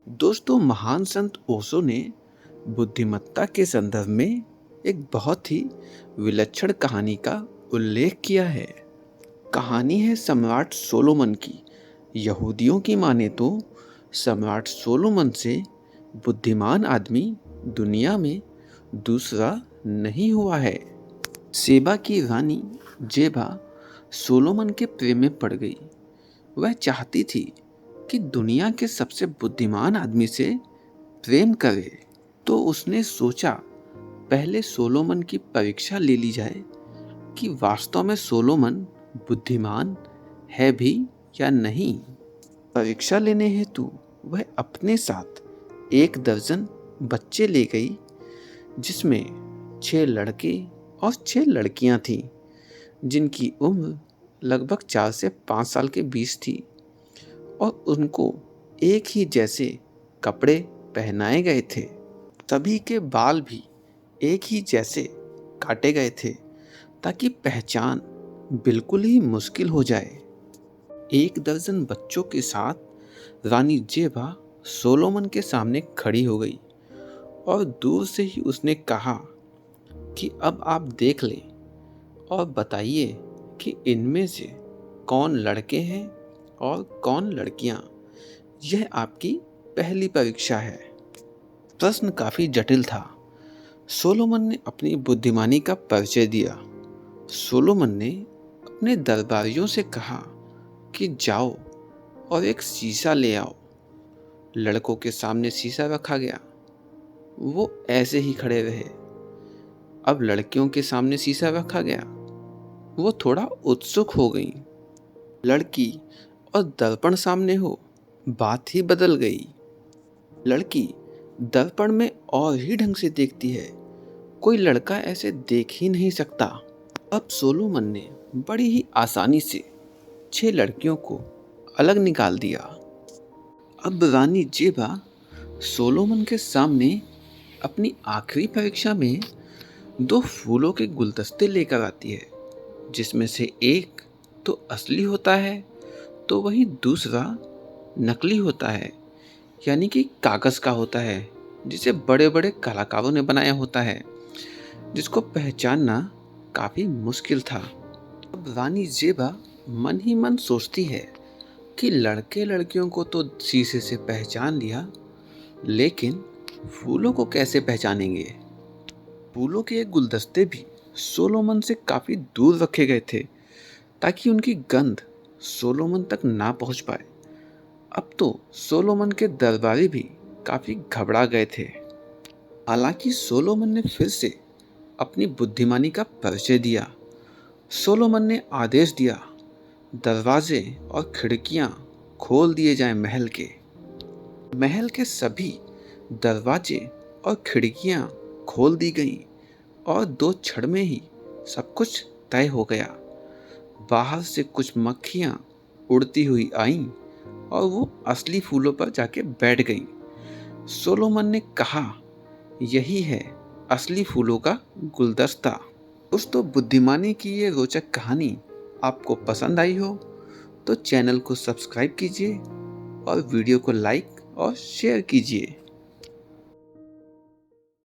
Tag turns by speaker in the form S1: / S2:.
S1: दोस्तों, महान संत ओशो ने बुद्धिमत्ता के संदर्भ में एक बहुत ही विलक्षण कहानी का उल्लेख किया है। कहानी है सम्राट सोलोमन की। यहूदियों की माने तो सम्राट सोलोमन से बुद्धिमान आदमी दुनिया में दूसरा नहीं हुआ है। सेबा की रानी जेबा सोलोमन के प्रेम में पड़ गई। वह चाहती थी कि दुनिया के सबसे बुद्धिमान आदमी से प्रेम करे। तो उसने सोचा पहले सोलोमन की परीक्षा ले ली जाए कि वास्तव में सोलोमन बुद्धिमान है भी या नहीं। परीक्षा लेने हेतु वह अपने साथ 1 दर्जन बच्चे ले गई, जिसमें 6 लड़के और 6 लड़कियां थीं, जिनकी उम्र लगभग 4 से 5 साल के बीच थी और उनको एक ही जैसे कपड़े पहनाए गए थे। सभी के बाल भी एक ही जैसे काटे गए थे ताकि पहचान बिल्कुल ही मुश्किल हो जाए। 1 दर्जन बच्चों के साथ रानी जेबा सोलोमन के सामने खड़ी हो गई और दूर से ही उसने कहा कि अब आप देख लें और बताइए कि इनमें से कौन लड़के हैं और कौन लड़कियां। यह आपकी पहली परीक्षा है। प्रश्न काफी जटिल था। सोलोमन ने अपनी बुद्धिमानी का परिचय दिया। सोलोमन ने अपने दरबारियों से कहा कि जाओ और एक शीशा ले आओ। लड़कों के सामने शीशा रखा गया। वो ऐसे ही खड़े रहे। अब लड़कियों के सामने शीशा रखा गया। वो थोड़ा उत्सुक हो गई। लड़की और दर्पण सामने हो, बात ही बदल गई। लड़की दर्पण में और ही ढंग से देखती है। कोई लड़का ऐसे देख ही नहीं सकता। अब सोलोमन ने बड़ी ही आसानी से 6 लड़कियों को अलग निकाल दिया। अब रानी जेबा सोलोमन के सामने अपनी आखिरी परीक्षा में 2 फूलों के गुलदस्ते लेकर आती है, जिसमें से एक तो असली होता है तो वहीं दूसरा नकली होता है, यानी कि कागज़ का होता है, जिसे बड़े बड़े कलाकारों ने बनाया होता है, जिसको पहचानना काफ़ी मुश्किल था। अब रानी जेबा मन ही मन सोचती है कि लड़के लड़कियों को तो शीशे से पहचान लिया, लेकिन फूलों को कैसे पहचानेंगे। फूलों के एक गुलदस्ते भी सोलोमन से काफ़ी दूर रखे गए थे ताकि उनकी गंध सोलोमन तक ना पहुंच पाए। अब तो सोलोमन के दरबारी भी काफ़ी घबरा गए थे। हालांकि सोलोमन ने फिर से अपनी बुद्धिमानी का परिचय दिया। सोलोमन ने आदेश दिया, दरवाजे और खिड़कियां खोल दिए जाएं। महल के सभी दरवाजे और खिड़कियां खोल दी गईं और 2 क्षण में ही सब कुछ तय हो गया। बाहर से कुछ मक्खियां उड़ती हुई आईं और वो असली फूलों पर जाके बैठ गईं। सोलोमन ने कहा, यही है असली फूलों का गुलदस्ता। दोस्तों, बुद्धिमानी की ये रोचक कहानी आपको पसंद आई हो तो चैनल को सब्सक्राइब कीजिए और वीडियो को लाइक और शेयर कीजिए।